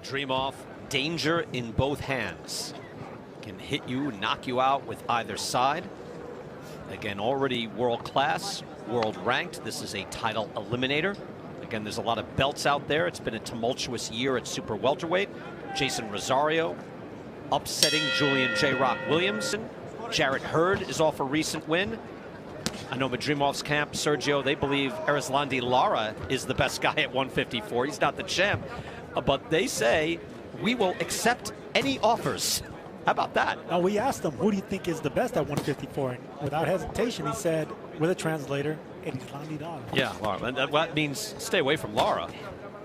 Madrimov, danger in both hands. Can hit you, knock you out with either side. Again, already world class, world ranked. This is a title eliminator. Again, there's a lot of belts out there. It's been a tumultuous year at super welterweight. Jason Rosario upsetting Julian J. Rock Williamson. Jarrett Hurd is off a recent win. I know Madrimov's camp, Sergio, they believe Erislandy Lara is the best guy at 154. He's not the champ, but they say we will accept any offers. How about that? Now, we asked him, who do you think is the best at 154? And without hesitation, he said, with a translator, Erislandy Lara. Yeah, Lara. And that means stay away from Lara.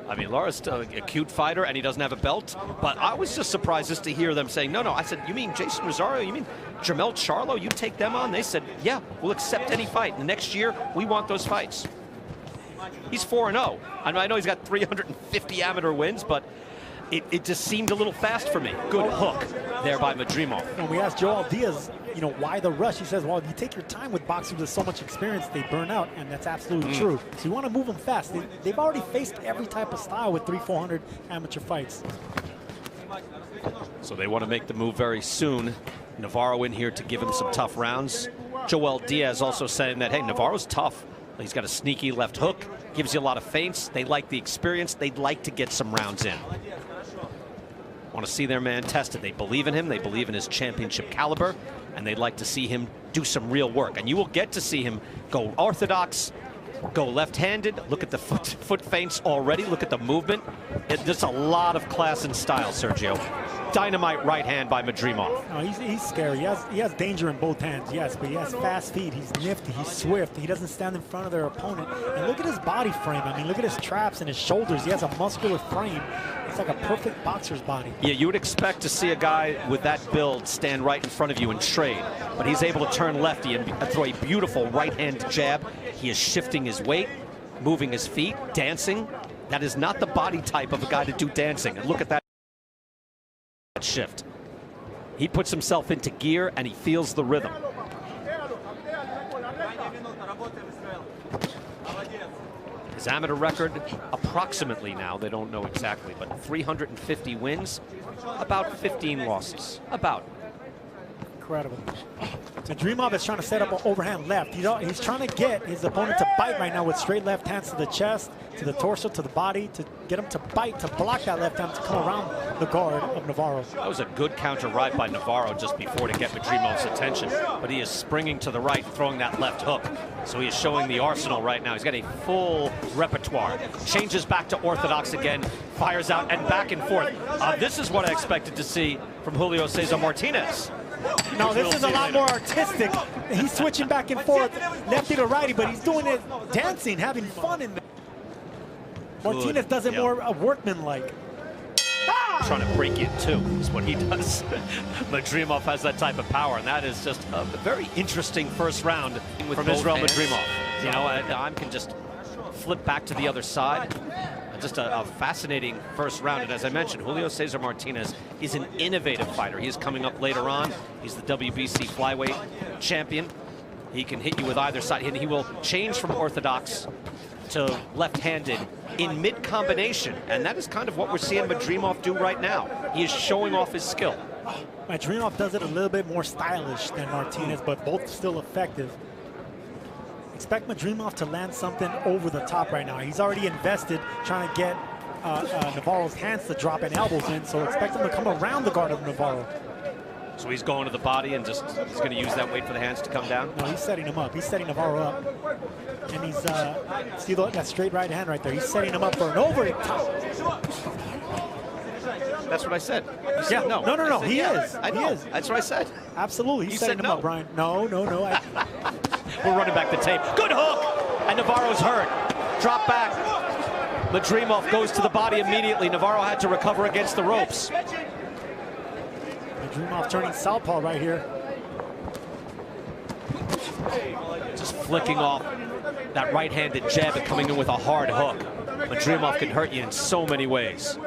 I mean, Lara's still a cute fighter, and he doesn't have a belt. But I was just surprised just to hear them saying, no. I said, you mean Jason Rosario? You mean Jermell Charlo? You take them on? They said, yeah, we'll accept any fight. And next year, we want those fights. He's 4-0. I know he's got 350 amateur wins, but it just seemed a little fast for me. Good hook there by Madrimov. And we asked Joel Diaz, why the rush? He says, well, if you take your time with boxers with so much experience, they burn out, and that's absolutely true. So you want to move them fast. They've already faced every type of style with 300-400 amateur fights. So they want to make the move very soon. Navarro in here to give him some tough rounds. Joel Diaz also saying that, hey, Navarro's tough. He's got a sneaky left hook, gives you a lot of feints. They like the experience. They'd like to get some rounds in. Want to see their man tested. They believe in him. They believe in his championship caliber, and they'd like to see him do some real work. And you will get to see him go orthodox, go left-handed. Look at the foot feints already. Look at the movement. There's a lot of class and style, Sergio. Dynamite right hand by Madrimov. No, he's scary. He has danger in both hands, yes, but he has fast feet. He's nifty. He's swift. He doesn't stand in front of their opponent. And look at his body frame. I mean, look at his traps and his shoulders. He has a muscular frame. It's like a perfect boxer's body. Yeah, you would expect to see a guy with that build stand right in front of you and trade, but he's able to turn lefty and throw a beautiful right-hand jab. He is shifting his weight, moving his feet, dancing. That is not the body type of a guy to do dancing. And look at that shift. He puts himself into gear and he feels the rhythm. His amateur record, approximately now, they don't know exactly, but 350 wins, about 15 losses. About. Incredible. Madrimov is trying to set up an overhand left. He's trying to get his opponent to bite right now with straight left hands to the chest, to the torso, to the body, to get him to bite, to block that left hand, to come around the guard of Navarro. That was a good counter right by Navarro just before to get Madrimov's attention, but he is springing to the right, throwing that left hook. So he is showing the arsenal right now. He's got a full repertoire. Changes back to orthodox again, fires out and back and forth. This is what I expected to see from Julio Cesar Martinez. No, this is a lot more artistic. He's switching back and forth, lefty to righty, but he's doing it dancing, having fun in there. Martinez does it more workmanlike. Trying to break you in two is what he does. Madrimov has that type of power, and that is just a very interesting first round from Isroil Madrimov. I can just flip back to the other side. Just a fascinating first round, and as I mentioned, Julio Cesar Martinez is an innovative fighter. He is coming up later on. He's the WBC flyweight champion. He can hit you with either side, and he will change from orthodox to left-handed in mid-combination, and that is kind of what we're seeing Madrimov do right now. He is showing off his skill. Madrimov does it a little bit more stylish than Martinez, but both still effective. Expect Madrimov to land something over the top right now. He's already invested trying to get Navarro's hands to drop and elbows in, so expect him to come around the guard of Navarro. So he's going to the body and he's going to use that weight for the hands to come down? No, he's setting him up. He's setting Navarro up. And he's, see that straight right hand right there? He's setting him up for an over top. That's what I said. Yeah, no. He is. I know. That's what I said. Absolutely. He's setting him up, Brian. No. We're running back the tape. Good hook! And Navarro's hurt. Drop back. Madrimov goes to the body immediately. Navarro had to recover against the ropes. Madrimov turning southpaw right here. Just flicking off that right-handed jab and coming in with a hard hook. Madrimov can hurt you in so many ways.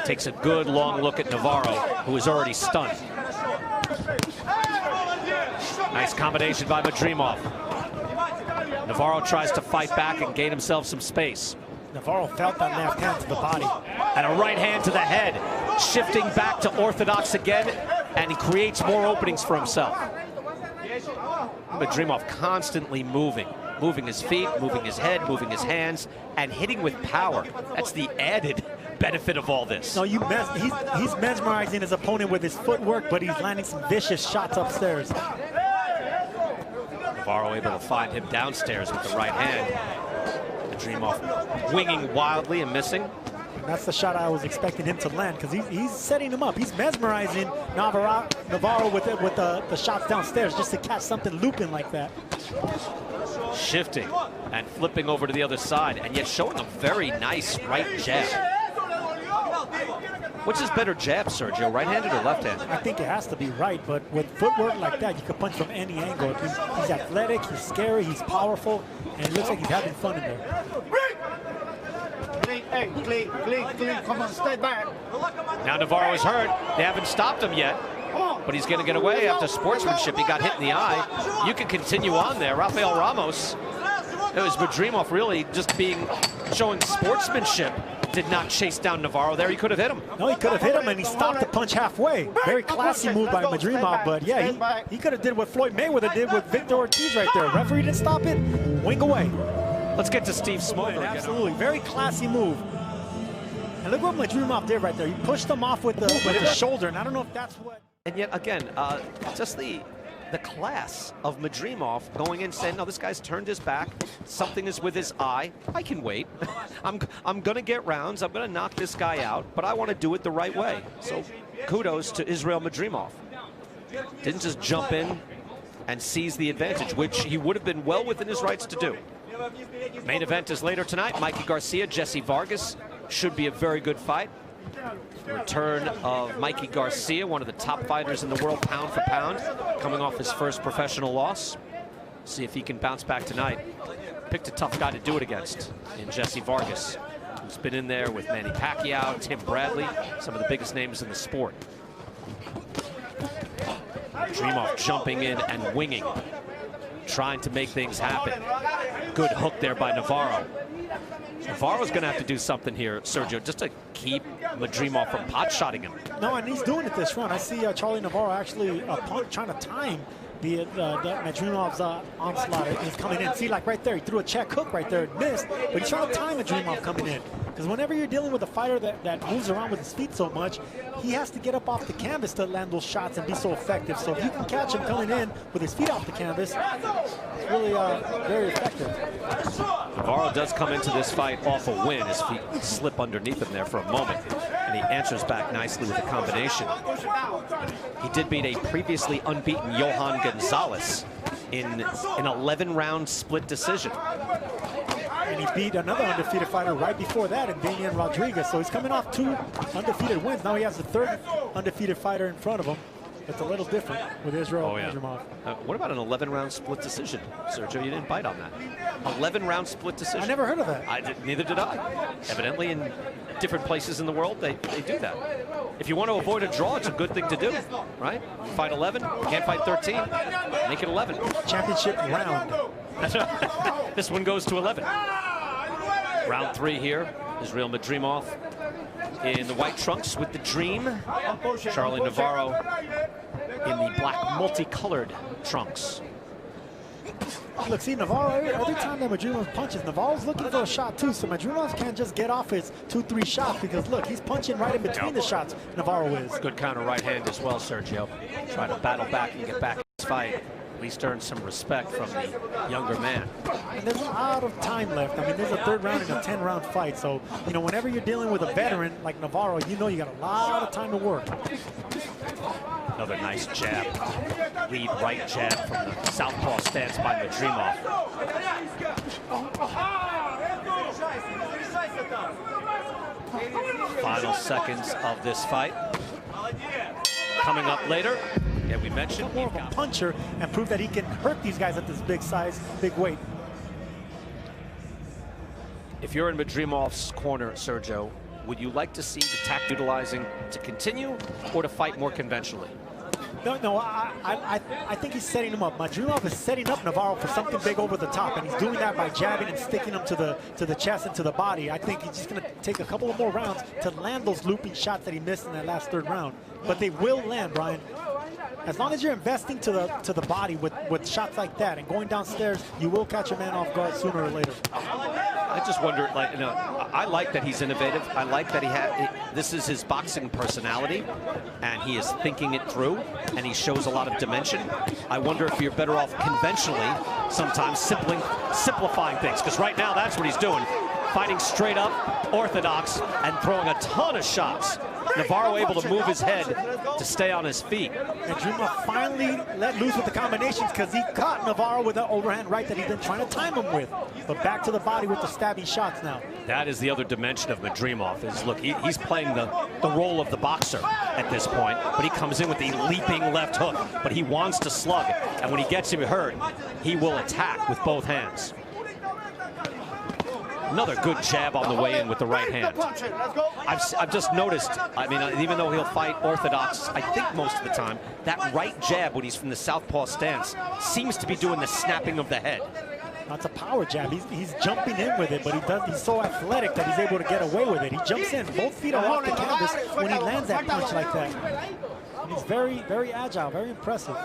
Takes a good long look at Navarro, who is already stunned. Nice combination by Madrimov. Navarro tries to fight back and gain himself some space. Navarro felt that left hand to the body. And a right hand to the head, shifting back to orthodox again, and he creates more openings for himself. Madrimov constantly moving his feet, moving his head, moving his hands, and hitting with power. That's the added benefit of all this. No, he's mesmerizing his opponent with his footwork, but he's landing some vicious shots upstairs. Navarro able to find him downstairs with the right hand. Madrimov winging wildly and missing. That's the shot I was expecting him to land, because he's setting him up. He's mesmerizing Navarro with the shots downstairs just to catch something looping like that. Shifting and flipping over to the other side, and yet showing a very nice right jab. Which is better jab, Sergio, right-handed or left-handed? I think it has to be right, but with footwork like that, you can punch from any angle. He's athletic, he's scary, he's powerful, and it looks like he's having fun in there. Hey, clean, come on, stay back. Now Navarro is hurt. They haven't stopped him yet, but he's going to get away after sportsmanship. He got hit in the eye. You can continue on there. Rafael Ramos. It was Madrimov really just showing sportsmanship. Did not chase down Navarro there. He could have hit him. No, he could have hit him, and he stopped the punch halfway. Very classy move by Madrimov, but yeah, he could have did what Floyd Mayweather did with Victor Ortiz right there. Referee didn't stop it. Wing away. Let's get to Steve Smoker. Absolutely, very classy move. And look what Madrimov did right there. He pushed him off with the shoulder, and I don't know if that's what. And yet again, just the class of Madrimov going in saying, no, this guy's turned his back. Something is with his eye. I can wait. I'm going to get rounds. I'm going to knock this guy out, but I want to do it the right way. So kudos to Isroil Madrimov. Didn't just jump in and seize the advantage, which he would have been well within his rights to do. Main event is later tonight. Mikey Garcia, Jesse Vargas. Should be a very good fight. Return of Mikey Garcia, one of the top fighters in the world, pound for pound, coming off his first professional loss. See if he can bounce back tonight. Picked a tough guy to do it against in Jesse Vargas, who's been in there with Manny Pacquiao, Tim Bradley, some of the biggest names in the sport. Madrimov jumping in and winging, trying to make things happen. Good hook there by Navarro. Navarro's going to have to do something here, Sergio, just to keep Madrimov from pot-shotting him. No, and he's doing it this round. I see Charlie Navarro actually trying to time Madrimov's onslaught. He's coming in. See, like right there, he threw a check hook right there. It missed, but he's trying to time Madrimov coming in. Because whenever you're dealing with a fighter that moves around with his feet so much, he has to get up off the canvas to land those shots and be so effective. So if you can catch him coming in with his feet off the canvas, it's really very effective. Navarro does come into this fight off a win. His feet slip underneath him there for a moment, and he answers back nicely with a combination. He did beat a previously unbeaten Johan Gonzalez in an 11-round split decision. And he beat another undefeated fighter right before that in Damian Rodriguez. So he's coming off 2 undefeated wins. Now he has the 3rd undefeated fighter in front of him. It's a little different with Isroil Madrimov. What about an 11-round split decision? Sergio, you didn't bite on that. 11-round split decision. I never heard of that. Neither did I. Evidently, in different places in the world, they do that. If you want to avoid a draw, it's a good thing to do, right? Fight 11, can't fight 13, make it 11. Championship round. This one goes to 11. Round 3 here. Isroil Madrimov in the white trunks with the Dream. Charlie Navarro in the black multicolored trunks. Look, see, Navarro, every time that Madrimov punches, Navarro's looking for a shot too, so Madrimov can't just get off his 2-3 shots because, look, he's punching right in between the shots, Navarro is. Good counter right hand as well, Sergio. Trying to battle back and get back in this fight. At least earn some respect from the younger man. And there's a lot of time left. I mean, there's a 3rd round in a 10-round fight, so, you know, whenever you're dealing with a veteran like Navarro, you know you got a lot of time to work. Another nice jab. Lead right jab from the southpaw stance by Madrimov. Final seconds of this fight. Coming up later, yeah, we mentioned more of a puncher and prove that he can hurt these guys at this big size, big weight. If you're in Madrimov's corner, Sergio, would you like to see the tact utilizing to continue or to fight more conventionally? No, I think he's setting him up. Madrimov is setting up Navarro for something big over the top, and he's doing that by jabbing and sticking him to the chest and to the body. I think he's just going to take a couple of more rounds to land those looping shots that he missed in that last third round. But they will land, Brian. As long as you're investing to the body with shots like that and going downstairs, you will catch a man off guard sooner or later. I just wonder, like, you know, I like that he's innovative. I like that this is his boxing personality, and he is thinking it through, and he shows a lot of dimension. I wonder if you're better off conventionally, sometimes simplifying things, because right now that's what he's doing. Fighting straight up, orthodox, and throwing a ton of shots. Navarro able to move his head to stay on his feet. And Madrimov finally let loose with the combinations because he caught Navarro with an overhand right that he's been trying to time him with. But back to the body with the stabby shots now. That is the other dimension of Madrimov. Is look, he's playing the role of the boxer at this point, but he comes in with the leaping left hook. But he wants to slug, and when he gets him hurt, he will attack with both hands. Another good jab on the way in with the right hand. I've just noticed, I mean, even though he'll fight orthodox, I think most of the time, that right jab when he's from the southpaw stance seems to be doing the snapping of the head. That's a power jab. He's jumping in with it, but he's so athletic that he's able to get away with it. He jumps in, both feet are off the canvas when he lands that punch like that. And he's very, very agile, very impressive.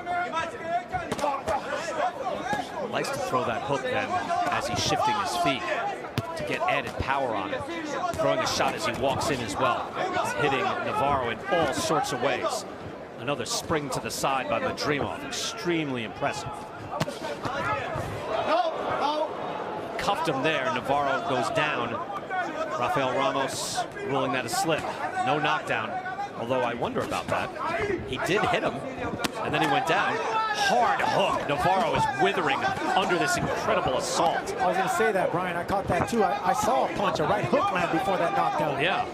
Likes to throw that hook then as he's shifting his feet to get added power on it. Throwing a shot as he walks in as well. Hitting Navarro in all sorts of ways. Another spring to the side by Madrimov. Extremely impressive. Cuffed him there. Navarro goes down. Rafael Ramos ruling that a slip. No knockdown. Although I wonder about that. He did hit him, and then he went down. Hard hook. Navarro is withering under this incredible assault. I was going to say that, Brian. I caught that too. I saw a punch, a right hook land before that knockdown. Yeah.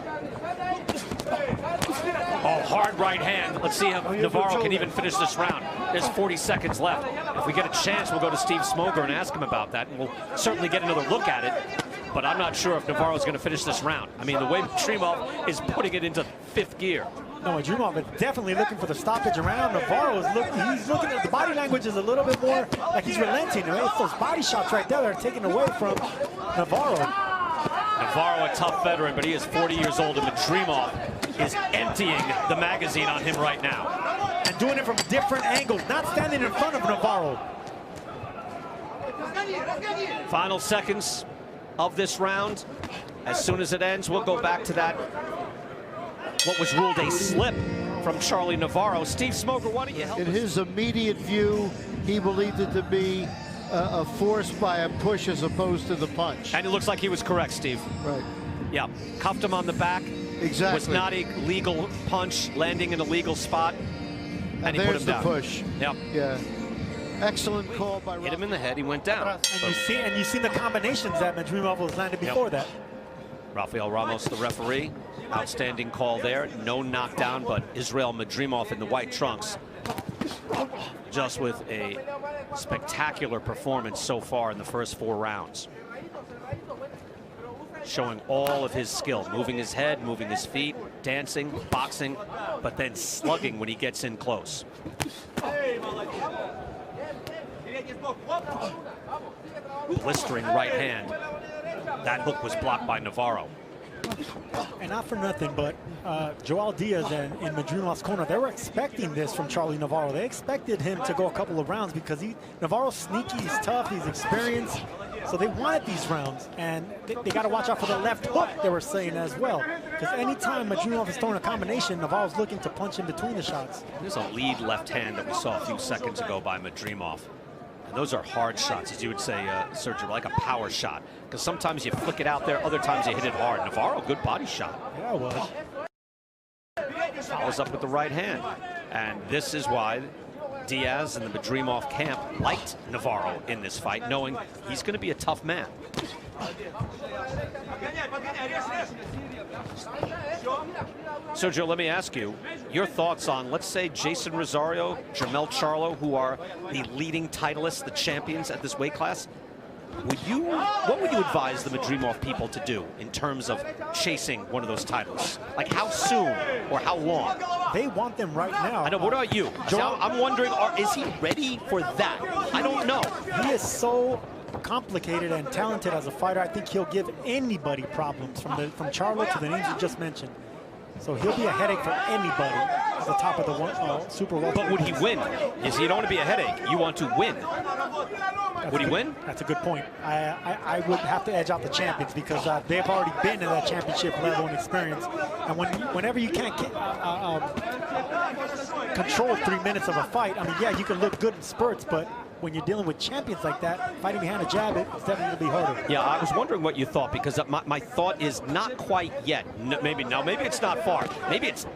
Oh, hard right hand. Let's see if Navarro can even finish this round. There's 40 seconds left. If we get a chance, we'll go to Steve Smoger and ask him about that, and we'll certainly get another look at it. But I'm not sure if Navarro's going to finish this round. I mean, the way Madrimov is putting it into fifth gear. No, Madrimov is definitely looking for the stoppage around. Navarro is he's looking at the body language is a little bit more like he's relenting. Right? It's those body shots right there that are taken away from Navarro. Navarro, a tough veteran, but he is 40 years old, and Madrimov is emptying the magazine on him right now. And doing it from different angles, not standing in front of Navarro. Final seconds of this round. As soon as it ends, we'll go back to that, what was ruled a slip from Charlie Navarro. Steve Smoger, why don't you help us? In his immediate view, he believed it to be a force by a push as opposed to the punch. And it looks like he was correct, Steve. Right. Yeah, cuffed him on the back. Exactly. Was not a legal punch, landing in a legal spot, and he put him down. There's the push. Yep. Yeah. Excellent call by Hit him in the head, he went down. And you see the combinations that Madrimov was landed before that. Rafael Ramos, the referee. Outstanding call there. No knockdown, but Isroil Madrimov in the white trunks. Just with a spectacular performance so far in the first 4 rounds. Showing all of his skill, moving his head, moving his feet, dancing, boxing, but then slugging when he gets in close. Blistering right hand. That hook was blocked by Navarro. And not for nothing, but Joel Diaz in Madrimov's corner, they were expecting this from Charlie Navarro. They expected him to go a couple of rounds because Navarro's sneaky, he's tough, he's experienced. So they wanted these rounds, and they got to watch out for the left hook, they were saying as well. Because anytime Madrimov is throwing a combination, Navarro's looking to punch in between the shots. There's a lead left hand that we saw a few seconds ago by Madrimov. And those are hard shots, as you would say, Sergio, like a power shot. Because sometimes you flick it out there, other times you hit it hard. Navarro, good body shot. Yeah, it was. Follows up with the right hand. And this is why Diaz and the Madrimov camp liked Navarro in this fight, knowing he's going to be a tough man. Sergio, let me ask you your thoughts on, let's say, Jason Rosario, Jermell Charlo, who are the leading titleists, the champions at this weight class. What would you advise the Madrimov people to do in terms of chasing one of those titles? Like how soon or how long? they want them right now. I know. What about you? See, I'm wondering, is he ready for that? I don't know. He is so complicated and talented as a fighter. I think he'll give anybody problems, from Charlo to the names you just mentioned. So he'll be a headache for anybody at the top of the super welterweight. But would he win? You see, you don't want to be a headache. You want to win. Would he win? That's a good point. I would have to edge out the champions because they've already been in that championship level and experience. And whenever you can't control 3 minutes of a fight, I mean, yeah, you can look good in spurts, but when you're dealing with champions like that, fighting behind a jab, it's definitely going to be harder. Yeah, I was wondering what you thought, because my thought is not quite yet. Maybe it's not far. Maybe it's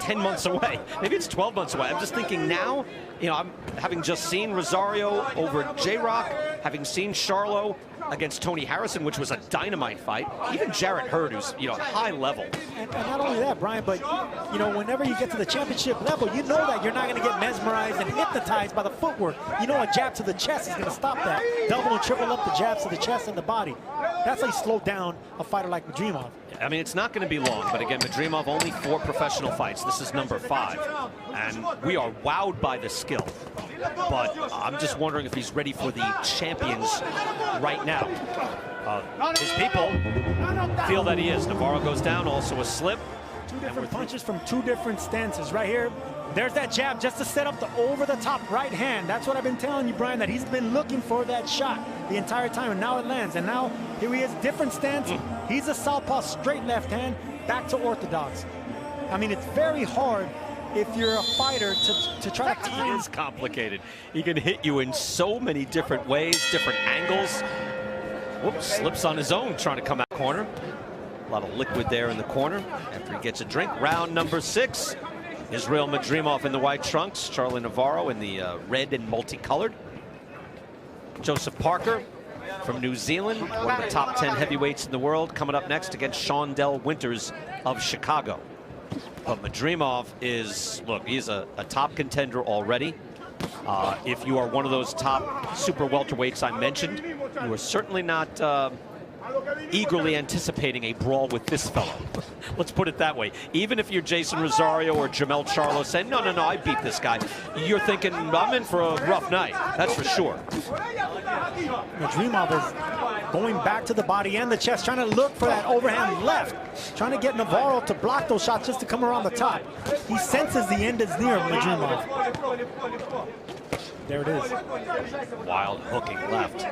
10 months away. Maybe it's 12 months away. I'm just thinking now, you know, I'm having just seen Rosario over J-Rock, having seen Charlo against Tony Harrison, which was a dynamite fight. Even Jarrett Hurd, who's, you know, high level. And not only that, Brian, but, you know, whenever you get to the championship level, you know that you're not going to get mesmerized and hypnotized by the footwork. You know a jab to the chest is going to stop that. Double and triple up the jabs to the chest and the body. That's how you slow down a fighter like Madrimov. I mean, it's not going to be long, but again, Madrimov, only 4 professional fights. This is number 5. And we are wowed by the skill. But I'm just wondering if he's ready for the champions right now. His people feel that he is. Navarro goes down, also a slip. 2 different punches from 2 different stances. Right here, there's that jab just to set up the over-the-top right hand. That's what I've been telling you, Brian, that he's been looking for that shot the entire time, and now it lands. And now here he is, different stance. He's a southpaw, straight left hand, back to orthodox. I mean, it's very hard if you're a fighter to try to time. It is complicated. He can hit you in so many different ways, different angles. Whoops, slips on his own trying to come out corner. A lot of liquid there in the corner after he gets a drink. Round number 6. Isroil Madrimov in the white trunks, Charlie Navarro in the red and multicolored. Joseph Parker from New Zealand, one of the top 10 heavyweights in the world, coming up next against Shondell Winters of Chicago. But Madrimov is, look, he's a top contender already. If you are one of those top super welterweights I mentioned, you are certainly not eagerly anticipating a brawl with this fellow. Let's put it that way. Even if you're Jason Rosario or Jamel Charlo saying, no, I beat this guy, you're thinking, I'm in for a rough night. That's for sure. Madrimov is going back to the body and the chest, trying to look for that overhand left, trying to get Navarro to block those shots just to come around the top. He senses the end is near Madrimov. There it is. Wild hooking left.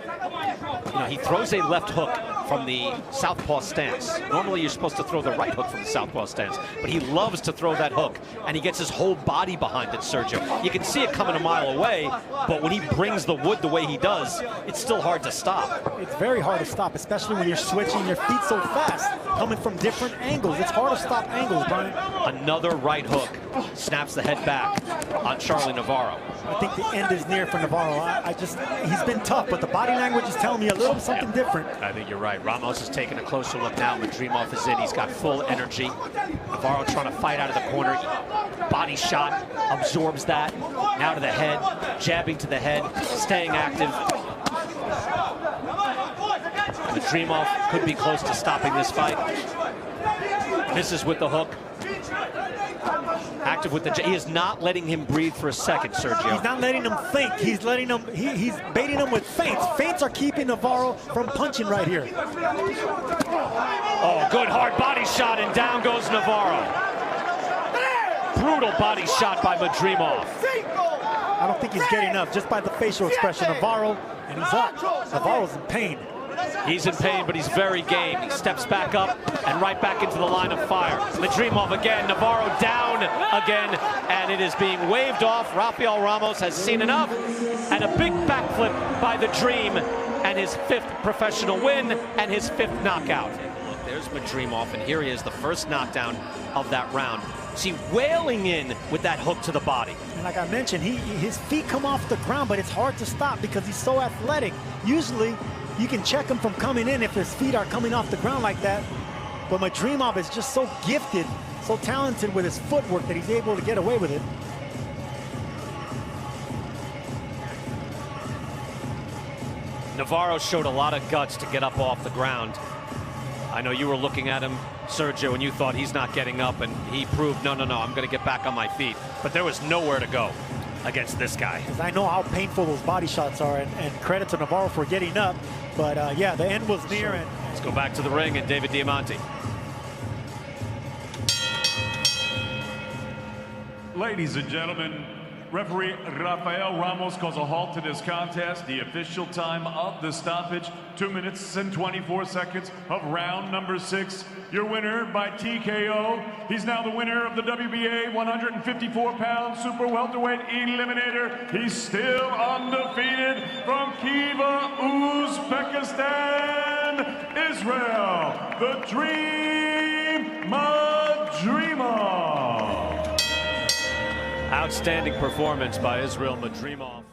You know, he throws a left hook from the southpaw stance. Normally you're supposed to throw the right hook from the southpaw stance, but he loves to throw that hook, and he gets his whole body behind it, Sergio. You can see it coming a mile away, but when he brings the wood the way he does, it's still hard to stop. It's very hard to stop, especially when you're switching your feet so fast, coming from different angles. It's hard to stop angles, Brian. Another right hook snaps the head back on Charlie Navarro. I think the end is near for Navarro. He's been tough, but the body language is telling me a little something different. I think you're right. Ramos is taking a closer look now. Madrimov is in. He's got full energy. Navarro trying to fight out of the corner. Body shot, absorbs that. Now to the head, jabbing to the head, staying active. Madrimov could be close to stopping this fight. Misses with the hook. Active with the jab. He is not letting him breathe for a second, Sergio. He's not letting him think. He's letting him. He's baiting him with feints. Feints are keeping Navarro from punching right here. Oh, good hard body shot, and down goes Navarro. Brutal body shot by Madrimov. I don't think he's getting up just by the facial expression. Navarro, and he's up. Navarro's in pain. He's in pain, but he's very game. He steps back up and right back into the line of fire. Madrimov again, Navarro down again, and it is being waved off. Rafael Ramos has seen enough, and a big backflip by the Dream, and his 5th professional win, and his 5th knockout. Look, there's Madrimov, and here he is, the first knockdown of that round. See, wailing in with that hook to the body. And like I mentioned, his feet come off the ground, but it's hard to stop because he's so athletic. Usually, you can check him from coming in if his feet are coming off the ground like that. But Madrimov is just so gifted, so talented with his footwork that he's able to get away with it. Navarro showed a lot of guts to get up off the ground. I know you were looking at him Sergio, and you thought he's not getting up, and he proved, no, I'm going to get back on my feet. But there was nowhere to go against this guy. Because I know how painful those body shots are, and credit to Navarro for getting up. But yeah, the end was near. And let's go back to the ring and David Diamante. Ladies and gentlemen, referee Rafael Ramos calls a halt to this contest. The official time of the stoppage, 2 minutes and 24 seconds of round number 6. Your winner by TKO. He's now the winner of the WBA 154-pound super welterweight eliminator. He's still undefeated from Khiva, Uzbekistan, Isroil the Dream Madrimov. Outstanding performance by Isroil Madrimov.